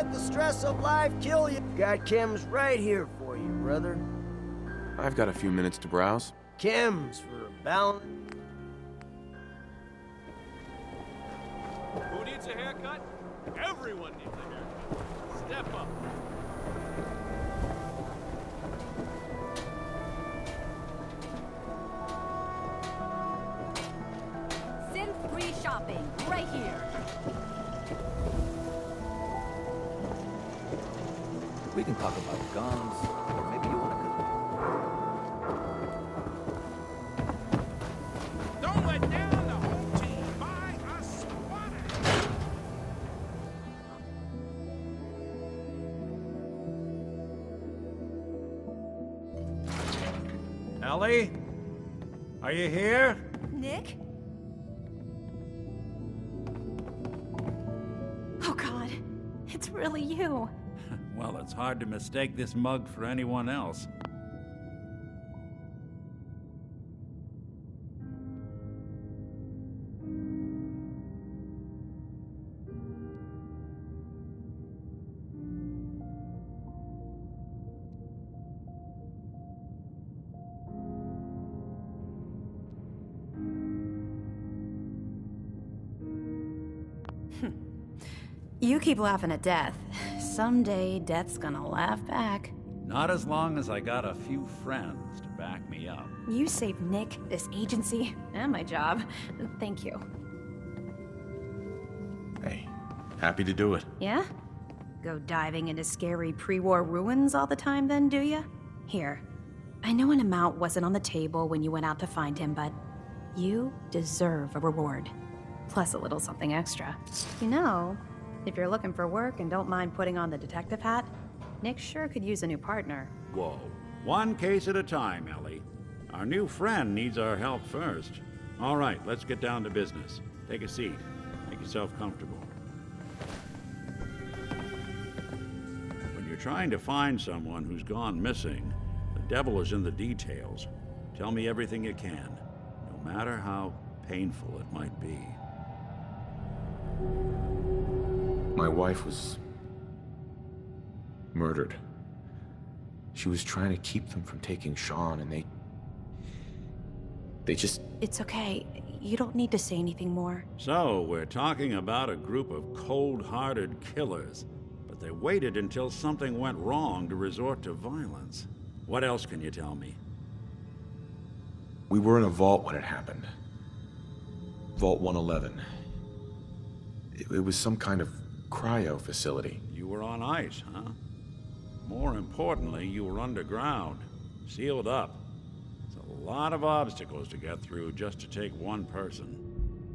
let the stress of life kill you. Got chems right here for you, brother. I've got a few minutes to browse. Chems for a balance. Who needs a haircut? Everyone needs a haircut. Step up. Synth-free shopping, right here. We can talk about guns, or maybe you want to... Don't let down the home team. Buy a sweater. Ellie? Are you here? Nick? Oh God, it's really you. Well, it's hard to mistake this mug for anyone else. You keep laughing at death. Someday, death's gonna laugh back. Not as long as I got a few friends to back me up. You saved Nick, this agency, and my job. Thank you. Hey, happy to do it. Yeah? Go diving into scary pre-war ruins all the time then, do ya? Here. I know an amount wasn't on the table when you went out to find him, but you deserve a reward. Plus a little something extra. You know, if you're looking for work and don't mind putting on the detective hat, Nick sure could use a new partner. Whoa. One case at a time, Ellie. Our new friend needs our help first. All right, let's get down to business. Take a seat. Make yourself comfortable. When you're trying to find someone who's gone missing, the devil is in the details. Tell me everything you can, no matter how painful it might be. My wife was murdered. She was trying to keep them from taking Sean, and they just... It's okay. You don't need to say anything more. So, we're talking about a group of cold-hearted killers, but they waited until something went wrong to resort to violence. What else can you tell me? We were in a vault when it happened. Vault 111. It was some kind of cryo facility. You were on ice, huh? More importantly, you were underground, sealed up. It's a lot of obstacles to get through just to take one person.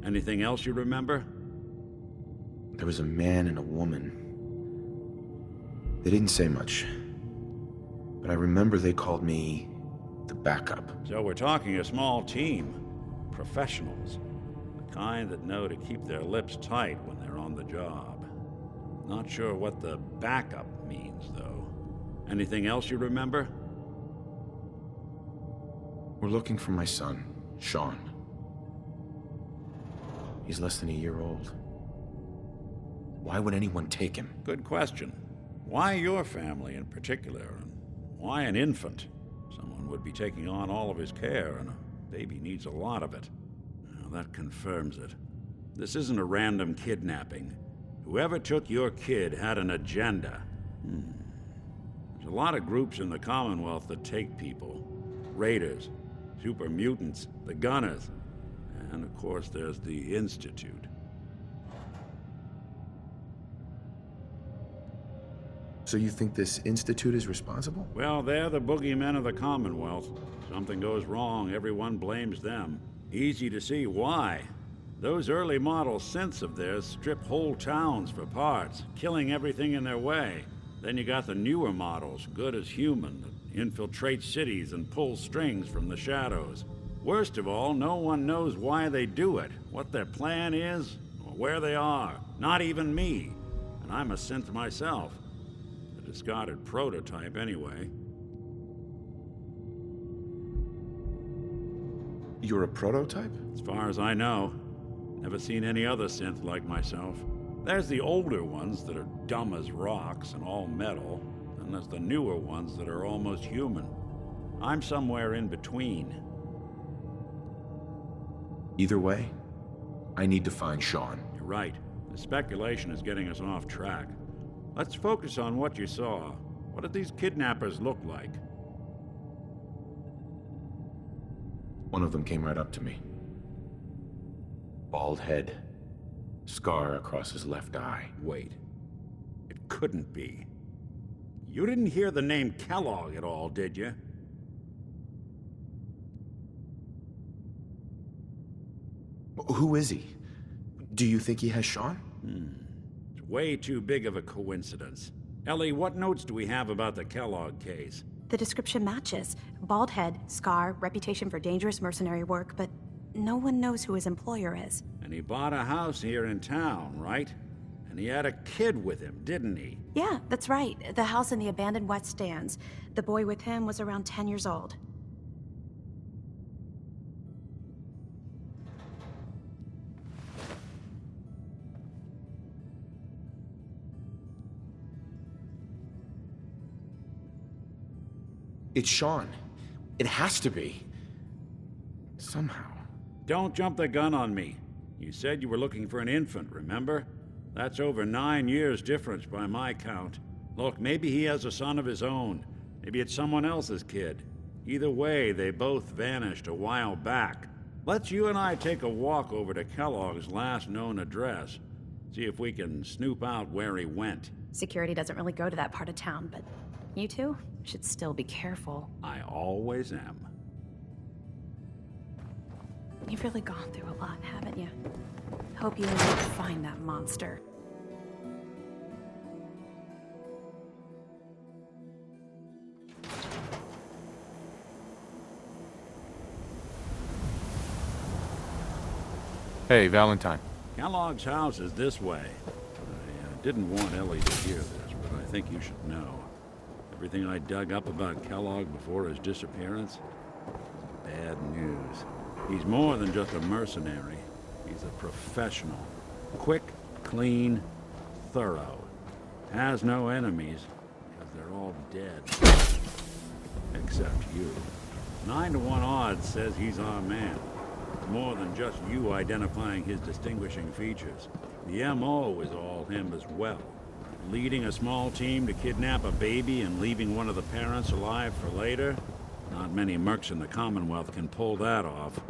Anything else you remember? There was a man and a woman. They didn't say much, but I remember they called me the backup. So we're talking a small team. Professionals. The kind that know to keep their lips tight when they're on the job. Not sure what the backup means, though. Anything else you remember? We're looking for my son, Sean. He's less than a year old. Why would anyone take him? Good question. Why your family in particular, and why an infant? Someone would be taking on all of his care, and a baby needs a lot of it. Now, that confirms it. This isn't a random kidnapping. Whoever took your kid had an agenda. There's a lot of groups in the Commonwealth that take people. Raiders, super mutants, the Gunners, and of course there's the Institute. So you think this Institute is responsible? Well, they're the boogeymen of the Commonwealth. Something goes wrong, everyone blames them. Easy to see why. Those early model synths of theirs strip whole towns for parts, killing everything in their way. Then you got the newer models, good as human, that infiltrate cities and pull strings from the shadows. Worst of all, no one knows why they do it, what their plan is, or where they are. Not even me. And I'm a synth myself. A discarded prototype anyway. You're a prototype? As far as I know. Never seen any other synth like myself. There's the older ones that are dumb as rocks and all metal, and there's the newer ones that are almost human. I'm somewhere in between. Either way, I need to find Sean. You're right. The speculation is getting us off track. Let's focus on what you saw. What did these kidnappers look like? One of them came right up to me. Bald head. Scar across his left eye. Wait. It couldn't be. You didn't hear the name Kellogg at all, did you? Who is he? Do you think he has Sean? It's way too big of a coincidence. Ellie, what notes do we have about the Kellogg case? The description matches. Bald head, scar, reputation for dangerous mercenary work, but no one knows who his employer is. And he bought a house here in town, right? And he had a kid with him, didn't he? Yeah, that's right. The house in the abandoned West Stands. The boy with him was around 10 years old. It's Sean. It has to be. Somehow. Don't jump the gun on me. You said you were looking for an infant, remember? That's over 9 years difference by my count. Look, maybe he has a son of his own. Maybe it's someone else's kid. Either way, they both vanished a while back. Let's you and I take a walk over to Kellogg's last known address. See if we can snoop out where he went. Security doesn't really go to that part of town, but you two should still be careful. I always am. You've really gone through a lot, haven't you? Hope you and me find that monster. Hey, Valentine. Kellogg's house is this way. I didn't want Ellie to hear this, but I think you should know. Everything I dug up about Kellogg before his disappearance is bad news. He's more than just a mercenary. He's a professional. Quick, clean, thorough. Has no enemies, because they're all dead. Except you. 9 to 1 odds says he's our man. More than just you identifying his distinguishing features. The M.O. is all him as well. Leading a small team to kidnap a baby and leaving one of the parents alive for later? Not many mercs in the Commonwealth can pull that off.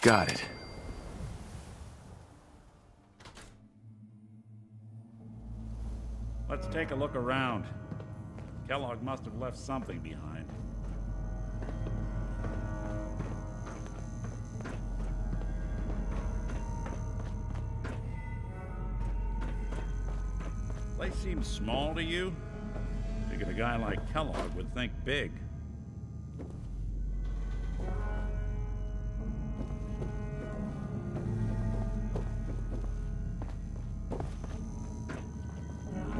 Got it. Let's take a look around. Kellogg must have left something behind. Place seems small to you? Figured a guy like Kellogg would think big.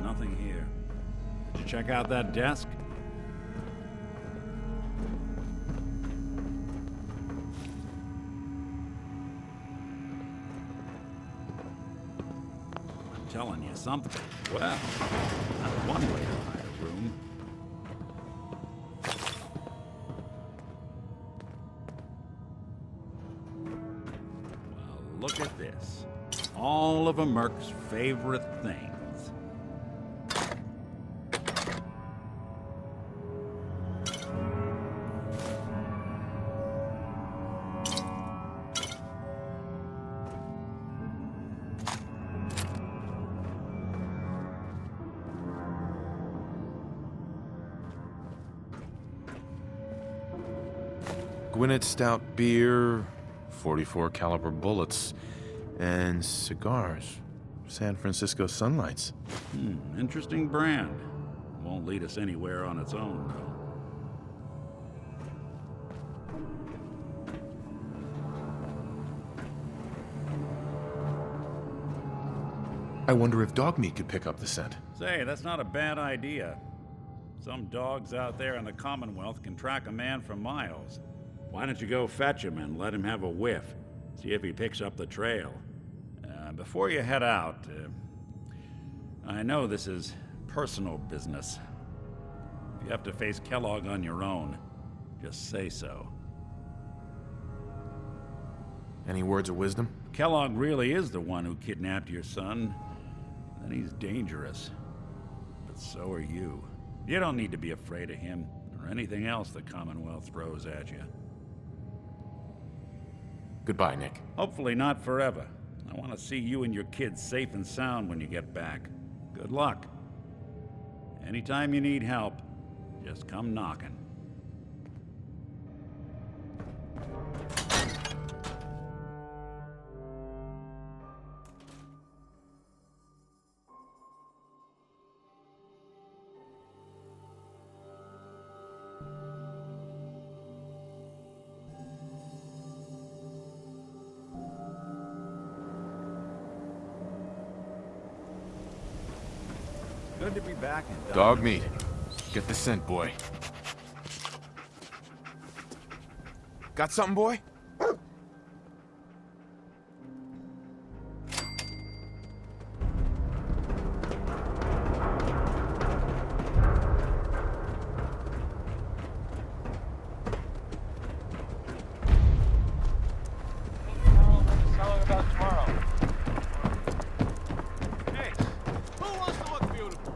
Nothing here. Did you check out that desk? I'm telling you something. Well, that's one way to hide a room. Well, look at this. All of a merc's favorite things. Gwinnett Stout beer, 44 caliber bullets, and cigars. San Francisco Sunlights. Interesting brand. Won't lead us anywhere on its own, though. I wonder if dog meat could pick up the scent. Say, that's not a bad idea. Some dogs out there in the Commonwealth can track a man for miles. Why don't you go fetch him and let him have a whiff? See if he picks up the trail. Before you head out, I know this is personal business. If you have to face Kellogg on your own, just say so. Any words of wisdom? Kellogg really is the one who kidnapped your son, then he's dangerous. But so are you. You don't need to be afraid of him or anything else the Commonwealth throws at you. Goodbye, Nick. Hopefully not forever. I want to see you and your kids safe and sound when you get back. Good luck. Anytime you need help, just come knocking. Good to be back in Dog meat. Get the scent, boy. Got something, boy? Who wants to look beautiful?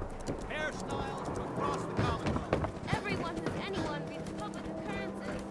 Hairstyles from across the Commonwealth. Everyone who's anyone reads public occurrences.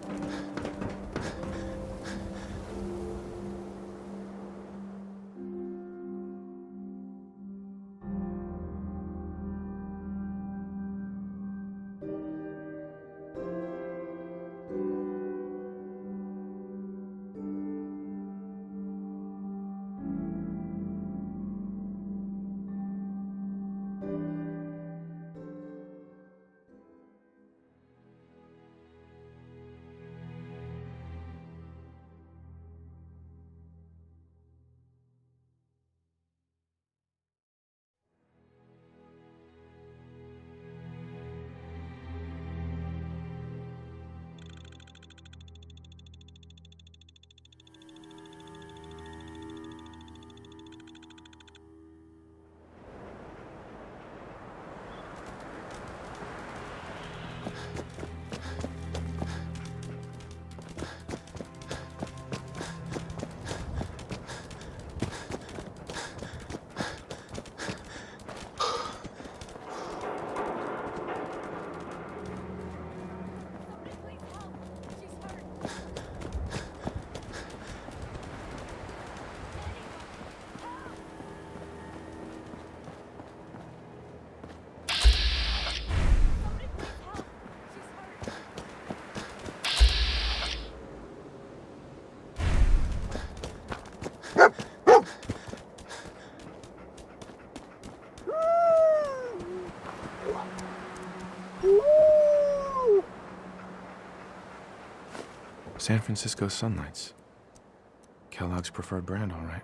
San Francisco Sunlights. Kellogg's preferred brand, all right.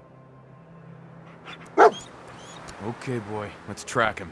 Okay, boy, let's track him.